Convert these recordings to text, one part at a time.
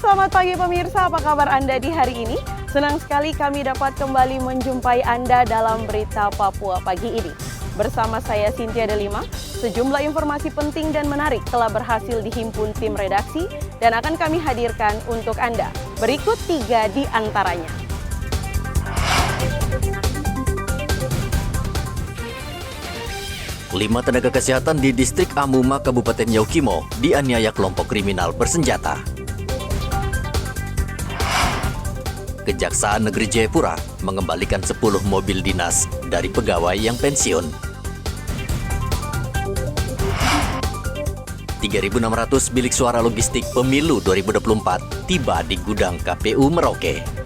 selamat pagi pemirsa, apa kabar Anda di hari ini? Senang sekali kami dapat kembali menjumpai Anda dalam Berita Papua pagi ini. Bersama saya Cynthia Delima, sejumlah informasi penting dan menarik telah berhasil dihimpun tim redaksi dan akan kami hadirkan untuk Anda. Berikut 3 di antaranya. Lima tenaga kesehatan di distrik Amuma, Kabupaten Yaukimo, dianiaya kelompok kriminal bersenjata. Kejaksaan Negeri Jayapura mengembalikan 10 mobil dinas dari pegawai yang pensiun. 3.600 bilik suara logistik pemilu 2024 tiba di gudang KPU Merauke.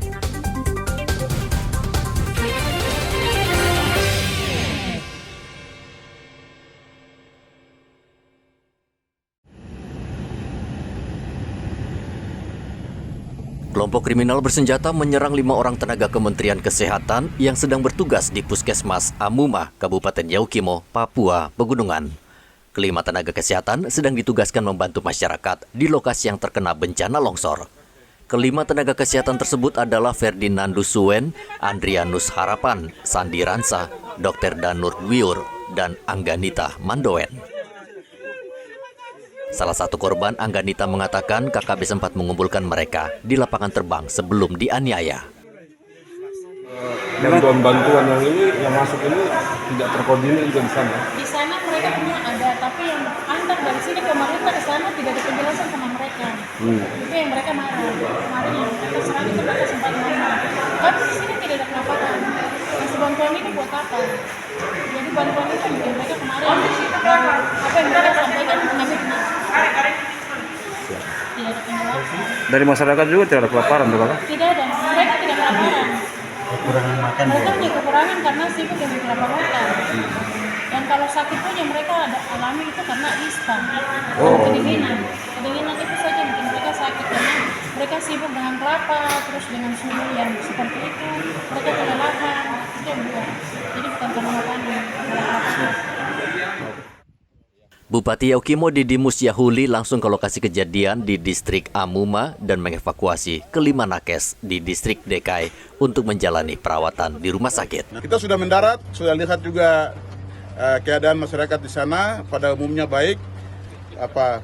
Kelompok kriminal bersenjata menyerang 5 orang tenaga Kementerian Kesehatan yang sedang bertugas di Puskesmas Amuma, Kabupaten Yaukimo, Papua Pegunungan. Kelima tenaga kesehatan sedang ditugaskan membantu masyarakat di lokasi yang terkena bencana longsor. Kelima tenaga kesehatan tersebut adalah Ferdinandus Suen, Andrianus Harapan, Sandi Ransa, Dr. Danur Wiur, dan Angganita Mandoen. Salah satu korban, Angganita, mengatakan KKB sempat mengumpulkan mereka di lapangan terbang sebelum dianiaya. Bantuan yang ini, yang masuk ini tidak terkoordinir juga di sana. Di sana mereka punya ada, tapi yang antar dari sini ke pemerintah ke sana tidak ada penjelasan sama mereka. Itu yang mereka marah. Kemarin yang mereka serang itu mereka sempat ngomong. Tapi di sini tidak ada penapatan. Masih bantuan ini buat apa? Jadi bantuan itu bikin mereka kemarin. Apa yang mereka sampaikan mengambil tidak ada penjelasan. Dari masyarakat juga tidak ada kelaparan, tuh Pak? Tidak ada, mereka tidak kelaparan. Kekurangan makan. Mereka punya kekurangan karena sibuk yang beberapa makan. Dan kalau sakit pun yang mereka alami itu karena ispa, kedinginan. Kedinginan itu saja yang bikin mereka sakit karena mereka sibuk dengan kelapa, terus dengan suhu yang seperti itu. Mereka kelelahan, itu yang buat. Jadi bukan karena makanan, Bupati Yaukimo Didimus Yahuli langsung ke lokasi kejadian di distrik Amuma dan mengevakuasi kelima nakes di distrik Dekai untuk menjalani perawatan di rumah sakit. Kita sudah mendarat, sudah lihat juga keadaan masyarakat di sana, pada umumnya baik,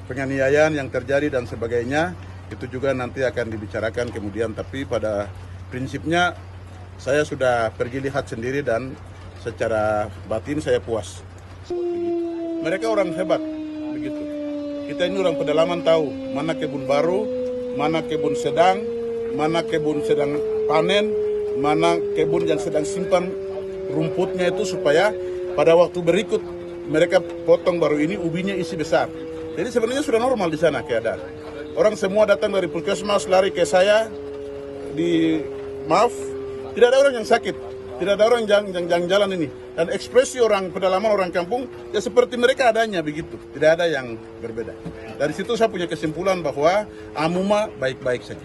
penganiayaan yang terjadi dan sebagainya, itu juga nanti akan dibicarakan kemudian, tapi pada prinsipnya saya sudah pergi lihat sendiri dan secara batin saya puas. Mereka orang hebat, begitu. Kita ini orang pedalaman tahu mana kebun baru, mana kebun sedang panen, mana kebun yang sedang simpan rumputnya itu supaya pada waktu berikut mereka potong baru ini ubinya isi besar. Jadi sebenarnya sudah normal di sana keadaan. Orang semua datang dari puskesmas lari ke saya, tidak ada orang yang sakit. Tidak ada orang yang jalan ini. Dan ekspresi orang pedalaman, orang kampung, ya seperti mereka adanya begitu. Tidak ada yang berbeda. Dari situ saya punya kesimpulan bahwa Amuma baik-baik saja.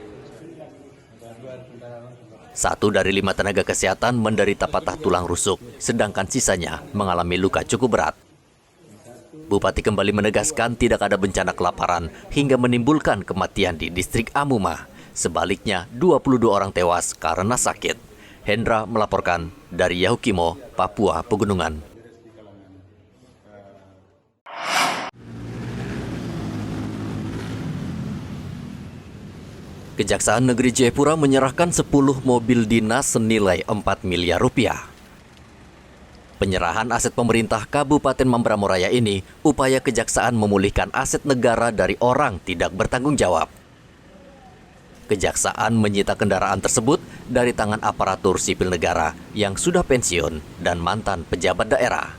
1 dari 5 tenaga kesehatan menderita patah tulang rusuk, sedangkan sisanya mengalami luka cukup berat. Bupati kembali menegaskan tidak ada bencana kelaparan hingga menimbulkan kematian di distrik Amuma. Sebaliknya, 22 orang tewas karena sakit. Hendra melaporkan dari Yaukimo, Papua Pegunungan. Kejaksaan Negeri Jayapura menyerahkan 10 mobil dinas senilai 4 miliar rupiah. Penyerahan aset pemerintah Kabupaten Mambramo-Raya ini upaya kejaksaan memulihkan aset negara dari orang tidak bertanggung jawab. Kejaksaan menyita kendaraan tersebut dari tangan aparatur sipil negara yang sudah pensiun dan mantan pejabat daerah.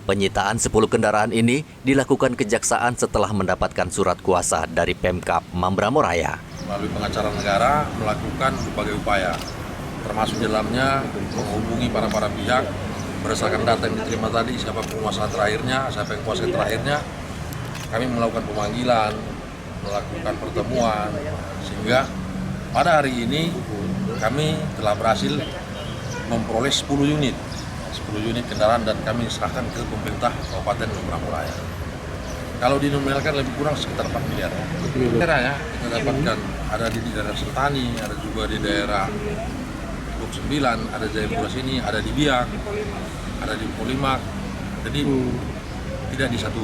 Penyitaan 10 kendaraan ini dilakukan kejaksaan setelah mendapatkan surat kuasa dari Pemkab Mambramo-Raya. Melalui pengacara negara melakukan berbagai upaya, termasuk dalamnya menghubungi para pihak berdasarkan data yang diterima tadi, siapa penguasa terakhirnya, siapa yang kuasa terakhirnya. Kami melakukan pemanggilan, melakukan pertemuan, sehingga pada hari ini kami telah berhasil memperoleh 10 unit kendaraan dan kami serahkan ke pemerintah Kabupaten Mambramo-Raya. Kalau dinominalkan lebih kurang sekitar 4 miliar. Daerah ya, kita dapatkan ada di daerah Sentani, ada juga di daerah Blok 9, ada Jayapura sini, ada di Biak, ada di Polimak. Jadi tidak di satu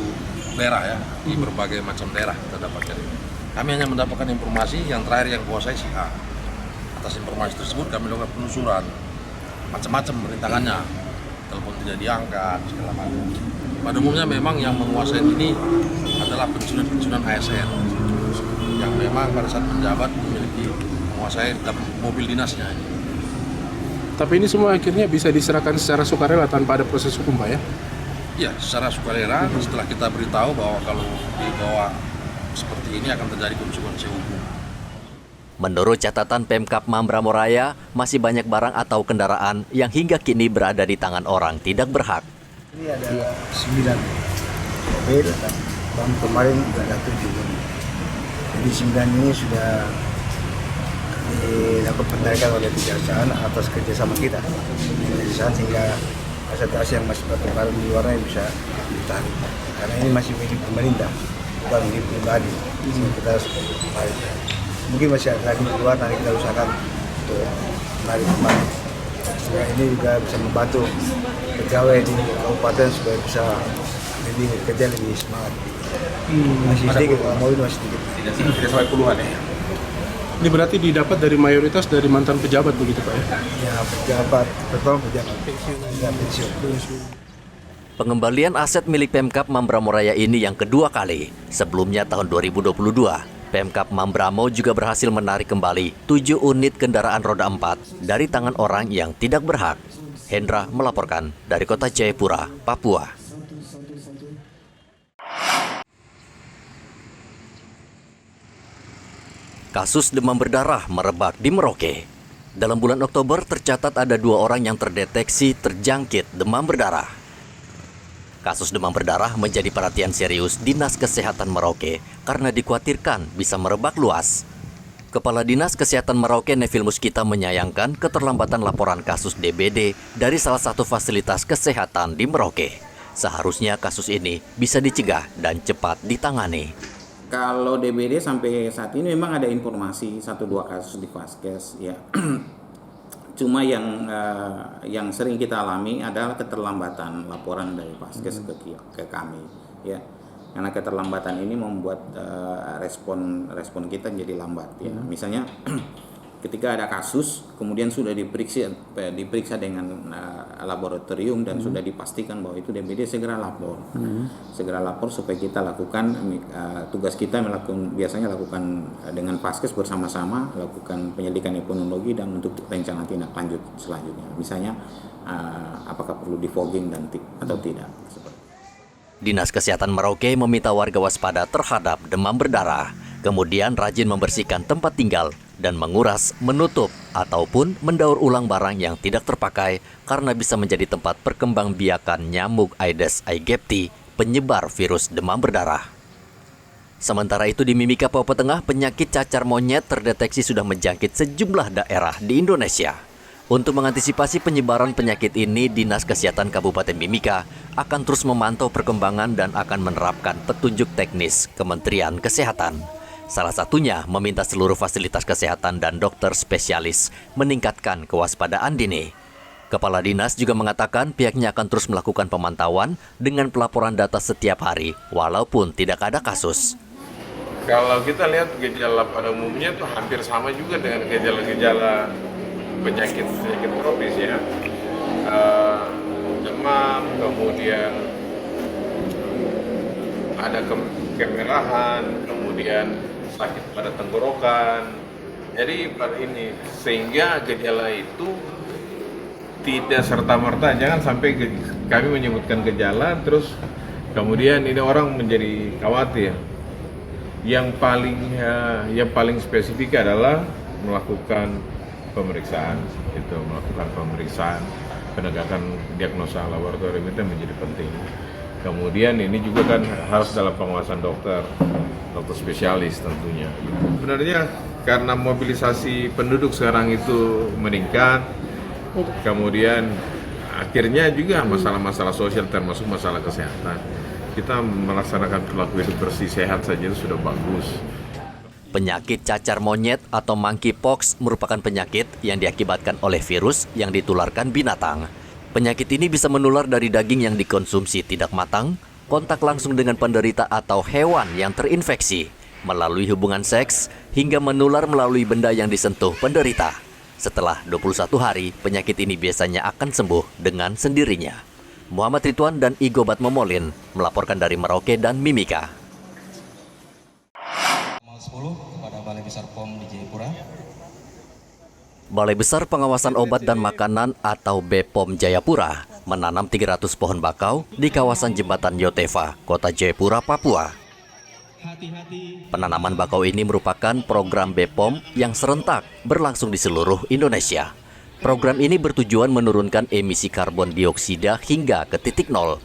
daerah ya, di berbagai macam daerah kita dapatkan. Kami hanya mendapatkan informasi yang terakhir yang kuasai si A. Atas informasi tersebut kami lakukan penelusuran, macam-macam perintangannya, telepon tidak diangkat, segala macam. Pada umumnya memang yang menguasai ini adalah pensiunan ASN yang memang pada saat menjabat memiliki menguasai mobil dinasnya. Tapi ini semua akhirnya bisa diserahkan secara sukarela tanpa ada proses hukum, Pak ya? Iya, secara sukarela setelah kita beritahu bahwa kalau dibawa seperti ini akan terjadi konsekuensi hukum. Menurut catatan Pemkab Mambramo Raya, masih banyak barang atau kendaraan yang hingga kini berada di tangan orang tidak berhak. Ini ada 9 mobil dan kemarin ada 7 unit. Jadi 9 ini sudah dilakukan penarikan oleh kejaksaan atas kerjasama kita sehingga aset-aset yang masih bertebaran di luarnya bisa ditarik. Karena ini masih milik pemerintah, bukan milik pribadi. Kita harus tarik. Mungkin masih ada lagi di luar, nanti kita usahakan untuk menarik kembali. Setelah ini juga bisa membantu pegawai di kabupaten supaya bisa lebih kerja lebih semangat. Masih sedikit, mobil masih sedikit. Tidak sampai puluhan ya. Ini berarti didapat dari mayoritas dari mantan pejabat begitu, Pak ya? Ya, pejabat, pertama pejabat pensiun. Pengembalian aset milik Pemkab Mambramo Raya ini yang kedua kali. Sebelumnya tahun 2022, Pemkab Mambramo juga berhasil menarik kembali 7 unit kendaraan roda 4 dari tangan orang yang tidak berhak. Hendra melaporkan dari Kota Jayapura, Papua. Kasus demam berdarah merebak di Merauke. Dalam bulan Oktober tercatat ada 2 orang yang terdeteksi terjangkit demam berdarah. Kasus demam berdarah menjadi perhatian serius Dinas Kesehatan Merauke karena dikhawatirkan bisa merebak luas. Kepala Dinas Kesehatan Merauke Nevil Muskita menyayangkan keterlambatan laporan kasus DBD dari salah satu fasilitas kesehatan di Merauke. Seharusnya kasus ini bisa dicegah dan cepat ditangani. Kalau DBD sampai saat ini memang ada informasi 1-2 kasus di Vaskes ya. Cuma yang sering kita alami adalah keterlambatan laporan dari Vaskes ke kami ya. Karena keterlambatan ini membuat respon kita jadi lambat ya. Misalnya ketika ada kasus kemudian sudah diperiksa dengan laboratorium dan sudah dipastikan bahwa itu DBD, segera lapor supaya kita lakukan tugas kita biasanya lakukan dengan Vaskes bersama-sama lakukan penyelidikan epidemiologi dan untuk rencana tindak lanjut selanjutnya, misalnya apakah perlu di fogging dan atau tidak. Dinas Kesehatan Merauke meminta warga waspada terhadap demam berdarah, kemudian rajin membersihkan tempat tinggal dan menguras, menutup, ataupun mendaur ulang barang yang tidak terpakai karena bisa menjadi tempat perkembangbiakan nyamuk Aedes aegypti, penyebar virus demam berdarah. Sementara itu di Mimika, Papua Tengah, penyakit cacar monyet terdeteksi sudah menjangkit sejumlah daerah di Indonesia. Untuk mengantisipasi penyebaran penyakit ini, Dinas Kesehatan Kabupaten Mimika akan terus memantau perkembangan dan akan menerapkan petunjuk teknis Kementerian Kesehatan. Salah satunya meminta seluruh fasilitas kesehatan dan dokter spesialis meningkatkan kewaspadaan dini. Kepala Dinas juga mengatakan pihaknya akan terus melakukan pemantauan dengan pelaporan data setiap hari walaupun tidak ada kasus. Kalau kita lihat gejala pada umumnya itu hampir sama juga dengan gejala-gejala penyakit tropis ya. Demam, kemudian ada kemerahan, kemudian sakit pada tenggorokan. Jadi pada ini sehingga gejala itu tidak serta-merta, jangan sampai kami menyebutkan gejala terus kemudian ini orang menjadi khawatir. Yang paling spesifik adalah melakukan pemeriksaan, penegakan diagnosa laboratorium itu menjadi penting. Kemudian ini juga kan harus dalam pengawasan dokter spesialis tentunya. Sebenarnya karena mobilisasi penduduk sekarang itu meningkat, kemudian akhirnya juga masalah-masalah sosial termasuk masalah kesehatan. kita melaksanakan perilaku hidup bersih sehat saja itu sudah bagus. Penyakit cacar monyet atau monkeypox merupakan penyakit yang diakibatkan oleh virus yang ditularkan binatang. Penyakit ini bisa menular dari daging yang dikonsumsi tidak matang, kontak langsung dengan penderita atau hewan yang terinfeksi, melalui hubungan seks, hingga menular melalui benda yang disentuh penderita. Setelah 21 hari, penyakit ini biasanya akan sembuh dengan sendirinya. Muhammad Ridwan dan Igo Batmomolin melaporkan dari Merauke dan Mimika. 10 kepada Balai Besar POM di Jayapura. Balai Besar Pengawasan Obat dan Makanan atau BPOM Jayapura menanam 300 pohon bakau di kawasan Jembatan Yotefa, Kota Jayapura, Papua. Penanaman bakau ini merupakan program BPOM yang serentak berlangsung di seluruh Indonesia. Program ini bertujuan menurunkan emisi karbon dioksida hingga ke titik nol.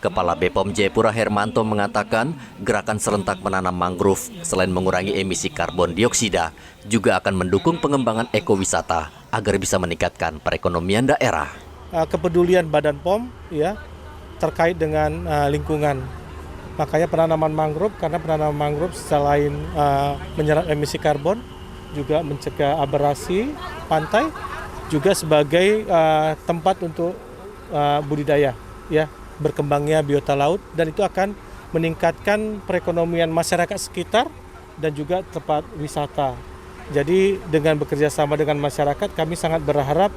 Kepala BPOM Jayapura Hermanto mengatakan gerakan serentak menanam mangrove selain mengurangi emisi karbon dioksida juga akan mendukung pengembangan ekowisata agar bisa meningkatkan perekonomian daerah. Kepedulian Badan POM ya terkait dengan lingkungan. Makanya penanaman mangrove, karena penanaman mangrove selain menyerap emisi karbon juga mencegah abrasi pantai, juga sebagai tempat untuk budidaya ya, berkembangnya biota laut, dan itu akan meningkatkan perekonomian masyarakat sekitar dan juga tempat wisata. Jadi dengan bekerja sama dengan masyarakat, kami sangat berharap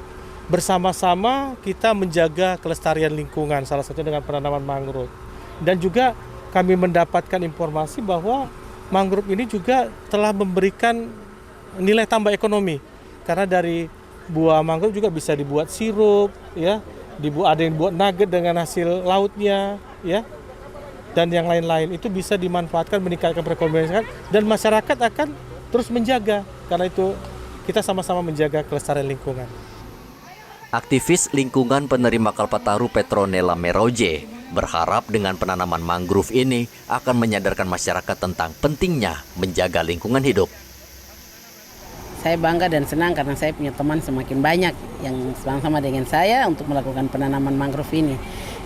bersama-sama kita menjaga kelestarian lingkungan, salah satunya dengan penanaman mangrove. Dan juga kami mendapatkan informasi bahwa mangrove ini juga telah memberikan nilai tambah ekonomi, karena dari buah mangrove juga bisa dibuat sirup ya, ada yang buat nugget dengan hasil lautnya ya, dan yang lain-lain. Itu bisa dimanfaatkan meningkatkan perekonomian dan masyarakat akan terus menjaga, karena itu kita sama-sama menjaga kelestarian lingkungan. Aktivis lingkungan penerima Kalpataru Petronella Meroje berharap dengan penanaman mangrove ini akan menyadarkan masyarakat tentang pentingnya menjaga lingkungan hidup. Saya bangga dan senang karena saya punya teman semakin banyak yang sama-sama dengan saya untuk melakukan penanaman mangrove ini.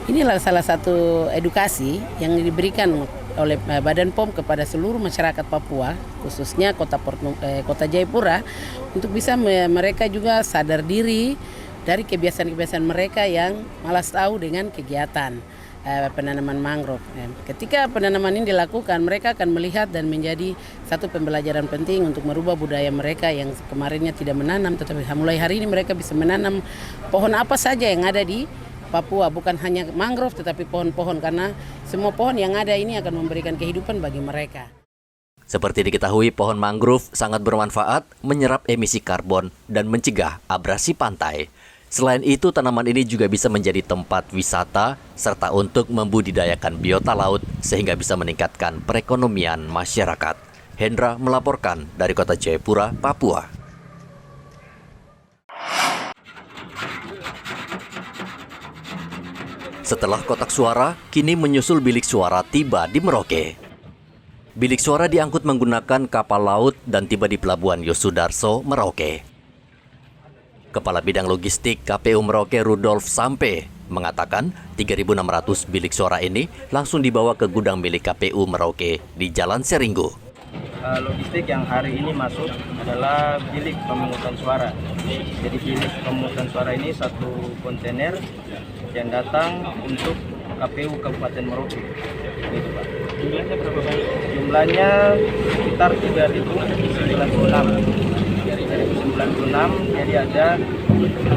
Inilah salah satu edukasi yang diberikan oleh Badan POM kepada seluruh masyarakat Papua, khususnya Kota Jayapura, untuk bisa mereka juga sadar diri dari kebiasaan-kebiasaan mereka yang malas tahu dengan kegiatan penanaman mangrove. Ketika penanaman ini dilakukan, mereka akan melihat dan menjadi satu pembelajaran penting untuk merubah budaya mereka yang kemarinnya tidak menanam, tetapi mulai hari ini mereka bisa menanam pohon apa saja yang ada di Papua, bukan hanya mangrove tetapi pohon-pohon, karena semua pohon yang ada ini akan memberikan kehidupan bagi mereka. Seperti diketahui, pohon mangrove sangat bermanfaat, menyerap emisi karbon dan mencegah abrasi pantai. Selain itu, tanaman ini juga bisa menjadi tempat wisata serta untuk membudidayakan biota laut sehingga bisa meningkatkan perekonomian masyarakat. Hendra melaporkan dari Kota Jayapura, Papua. Setelah kotak suara, kini menyusul bilik suara tiba di Merauke. Bilik suara diangkut menggunakan kapal laut dan tiba di Pelabuhan Yosudarso, Merauke. Kepala Bidang Logistik KPU Merauke Rudolf Sampe mengatakan 3.600 bilik suara ini langsung dibawa ke gudang milik KPU Merauke di Jalan Seringgu. Logistik yang hari ini masuk adalah bilik pemungutan suara. Jadi bilik pemungutan suara ini satu kontainer yang datang untuk KPU Kabupaten Merauke. Gitu, Pak. Jumlahnya berapa banyak? Jumlahnya sekitar 3.096. 96, jadi ada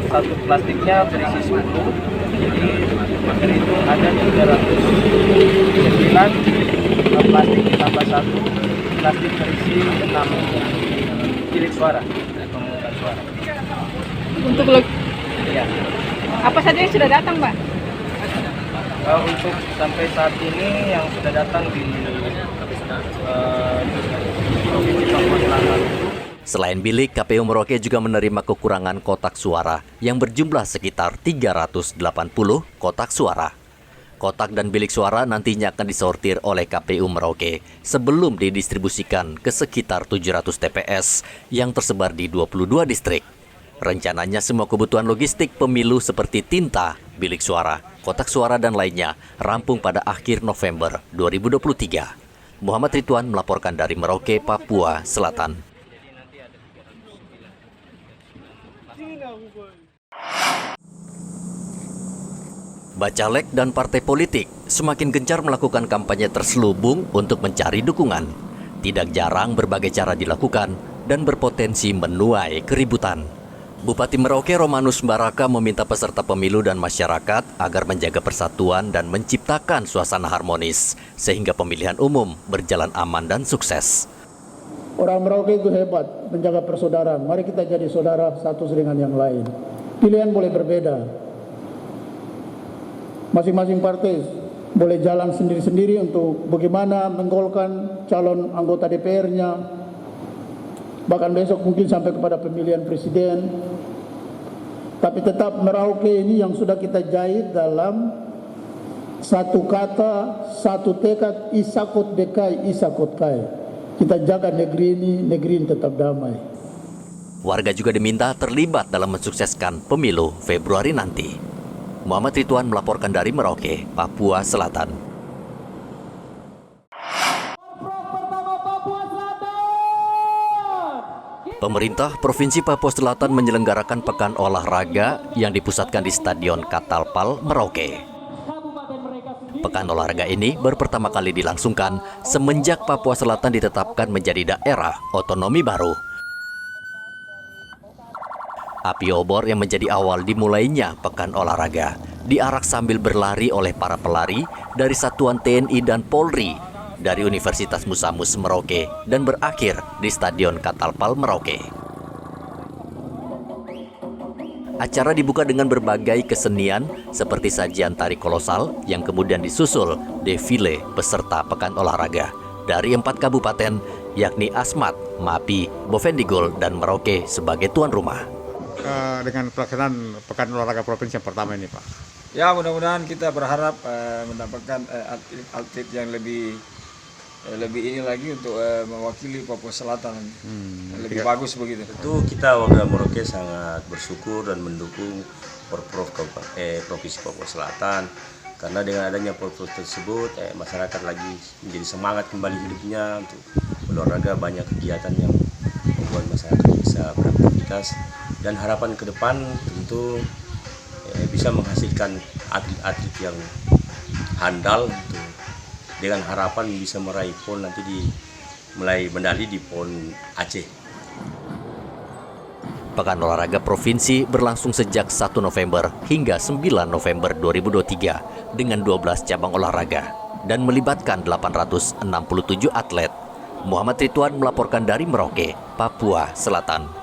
satu plastiknya berisi 10, jadi terhitung ada 309 plastik ditambah 1 plastik berisi 6 bilik suara, pemungutan suara. Untuk ya. Apa saja yang sudah datang, Pak? Untuk sampai saat ini yang sudah datang di Provinsi Papua Selatan. Selain bilik, KPU Merauke juga menerima kekurangan kotak suara yang berjumlah sekitar 380 kotak suara. Kotak dan bilik suara nantinya akan disortir oleh KPU Merauke sebelum didistribusikan ke sekitar 700 TPS yang tersebar di 22 distrik. Rencananya semua kebutuhan logistik pemilu seperti tinta, bilik suara, kotak suara, dan lainnya rampung pada akhir November 2023. Muhammad Ridwan melaporkan dari Merauke, Papua Selatan. Bacalek dan partai politik semakin gencar melakukan kampanye terselubung untuk mencari dukungan. Tidak jarang berbagai cara dilakukan dan berpotensi menuai keributan. Bupati Merauke Romanus Baraka meminta peserta pemilu dan masyarakat agar menjaga persatuan dan menciptakan suasana harmonis sehingga pemilihan umum berjalan aman dan sukses. Orang Merauke itu hebat menjaga persaudaraan. Mari kita jadi saudara satu dengan yang lain. Pilihan boleh berbeda. Masing-masing partai boleh jalan sendiri-sendiri untuk bagaimana menggolkan calon anggota DPR-nya, bahkan besok mungkin sampai kepada pemilihan presiden. Tapi tetap Merauke ini yang sudah kita jahit dalam satu kata, satu tekad, isakut dekai, isakut kai. Kita jaga negeri ini tetap damai. Warga juga diminta terlibat dalam mensukseskan pemilu Februari nanti. Muhammad Ridwan melaporkan dari Merauke, Papua Selatan. Pemerintah Provinsi Papua Selatan menyelenggarakan pekan olahraga yang dipusatkan di Stadion Katalpal, Merauke. Pekan olahraga ini baru pertama kali dilangsungkan semenjak Papua Selatan ditetapkan menjadi daerah otonomi baru. Api obor yang menjadi awal dimulainya pekan olahraga diarak sambil berlari oleh para pelari dari Satuan TNI dan Polri dari Universitas Musamus Merauke dan berakhir di Stadion Katalpal Merauke. Acara dibuka dengan berbagai kesenian seperti sajian tari kolosal yang kemudian disusul defile peserta pekan olahraga dari 4 kabupaten yakni Asmat, Mapi, Bovendigul, dan Merauke sebagai tuan rumah. Dengan pelaksanaan pekan olahraga provinsi yang pertama ini, Pak. Ya, mudah-mudahan kita berharap mendapatkan atlet yang lebih ini lagi untuk mewakili Papua Selatan lebih bagus begitu. Tentu kita warga Merauke sangat bersyukur dan mendukung Porprov Provinsi Papua Selatan karena dengan adanya Porprov tersebut masyarakat lagi menjadi semangat kembali hidupnya untuk berolahraga, banyak kegiatan yang membuat masyarakat bisa beraktivitas. Dan harapan ke depan tentu bisa menghasilkan atlet-atlet yang handal dengan harapan bisa meraih PON nanti mulai medali di PON Aceh. Pekan olahraga provinsi berlangsung sejak 1 November hingga 9 November 2023 dengan 12 cabang olahraga dan melibatkan 867 atlet. Muhammad Ridwan melaporkan dari Merauke, Papua Selatan.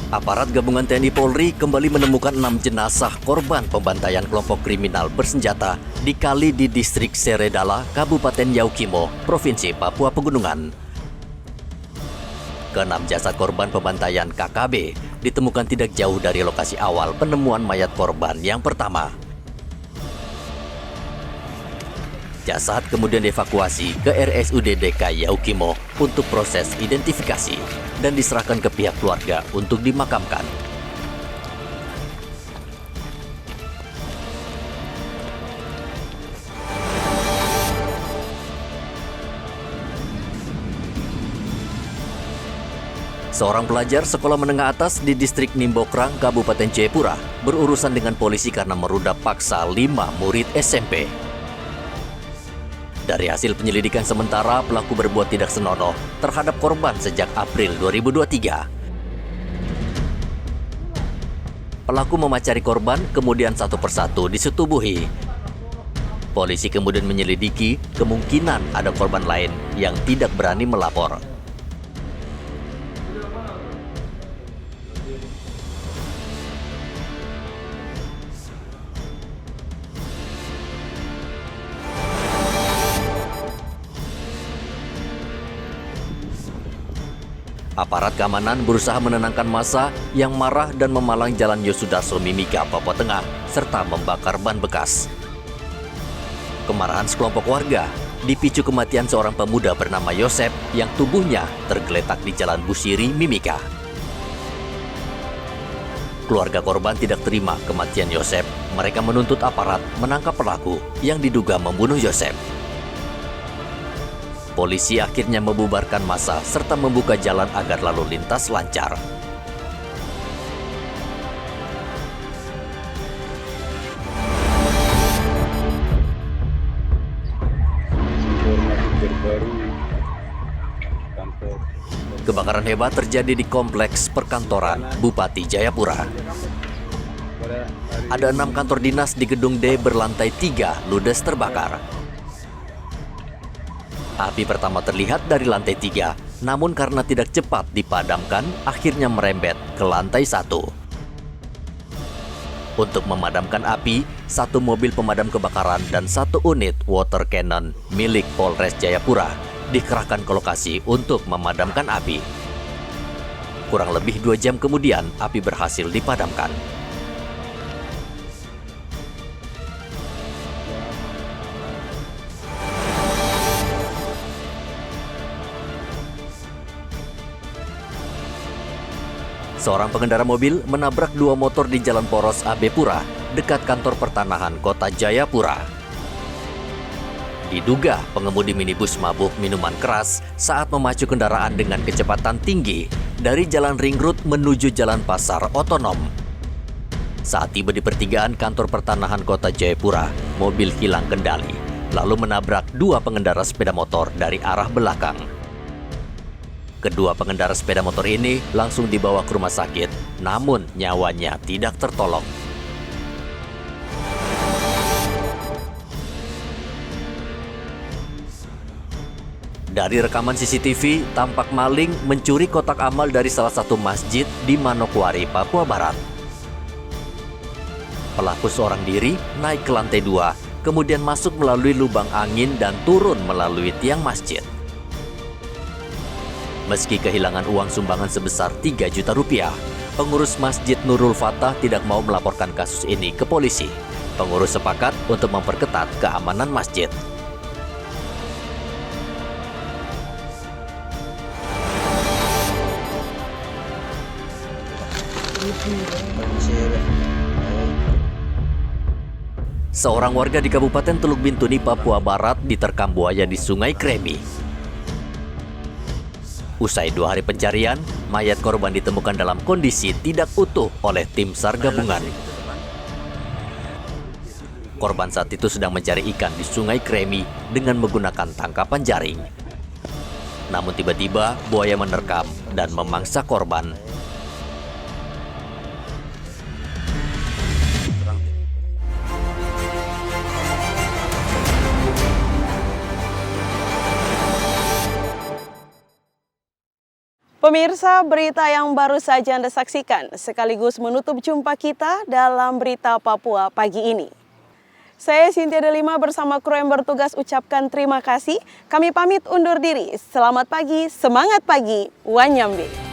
Aparat gabungan TNI Polri kembali menemukan 6 jenazah korban pembantaian kelompok kriminal bersenjata di kali di distrik Seredala, Kabupaten Yaukimo, Provinsi Papua Pegunungan. Ke-6 jasad korban pembantaian KKB ditemukan tidak jauh dari lokasi awal penemuan mayat korban yang pertama. Jasad kemudian dievakuasi ke RSUD DKI Yaukimo untuk proses identifikasi dan diserahkan ke pihak keluarga untuk dimakamkan. Seorang pelajar sekolah menengah atas di distrik Nimbokrang, Kabupaten Jayapura berurusan dengan polisi karena merudak paksa 5 murid SMP. Dari hasil penyelidikan sementara, pelaku berbuat tidak senonoh terhadap korban sejak April 2023. Pelaku memacari korban, kemudian satu persatu disetubuhi. Polisi kemudian menyelidiki kemungkinan ada korban lain yang tidak berani melapor. Aparat keamanan berusaha menenangkan massa yang marah dan memalang Jalan Yosudarso Mimika, Papua Tengah, serta membakar ban bekas. Kemarahan sekelompok warga dipicu kematian seorang pemuda bernama Yosep yang tubuhnya tergeletak di Jalan Busiri, Mimika. Keluarga korban tidak terima kematian Yosep. Mereka menuntut aparat menangkap pelaku yang diduga membunuh Yosep. Polisi akhirnya membubarkan massa serta membuka jalan agar lalu lintas lancar. Kebakaran hebat terjadi di kompleks perkantoran Bupati Jayapura. Ada 6 kantor dinas di gedung D berlantai 3 ludes terbakar. Api pertama terlihat dari lantai 3, namun karena tidak cepat dipadamkan, akhirnya merembet ke lantai 1. Untuk memadamkan api, 1 mobil pemadam kebakaran dan 1 unit water cannon milik Polres Jayapura dikerahkan ke lokasi untuk memadamkan api. Kurang lebih 2 jam kemudian, api berhasil dipadamkan. Seorang pengendara mobil menabrak 2 motor di Jalan Poros AB Pura, dekat kantor pertanahan Kota Jayapura. Diduga pengemudi minibus mabuk minuman keras saat memacu kendaraan dengan kecepatan tinggi dari Jalan Ring Road menuju Jalan Pasar Otonom. Saat tiba di pertigaan kantor pertanahan Kota Jayapura, mobil hilang kendali, lalu menabrak 2 pengendara sepeda motor dari arah belakang. Kedua pengendara sepeda motor ini langsung dibawa ke rumah sakit, namun nyawanya tidak tertolong. Dari rekaman CCTV, tampak maling mencuri kotak amal dari salah satu masjid di Manokwari, Papua Barat. Pelaku seorang diri naik ke lantai 2, kemudian masuk melalui lubang angin dan turun melalui tiang masjid. Meski kehilangan uang sumbangan sebesar 3 juta rupiah, pengurus Masjid Nurul Fatah tidak mau melaporkan kasus ini ke polisi. Pengurus sepakat untuk memperketat keamanan masjid. Seorang warga di Kabupaten Teluk Bintuni, Papua Barat diterkam buaya di Sungai Kremi. Usai 2 hari pencarian, mayat korban ditemukan dalam kondisi tidak utuh oleh tim SAR gabungan. Korban saat itu sedang mencari ikan di Sungai Kremi dengan menggunakan tangkapan jaring. Namun tiba-tiba buaya menerkam dan memangsa korban. Pemirsa, berita yang baru saja Anda saksikan sekaligus menutup jumpa kita dalam Berita Papua pagi ini. Saya Cynthia Delima bersama kru yang bertugas ucapkan terima kasih. Kami pamit undur diri. Selamat pagi, semangat pagi, Wanyambe.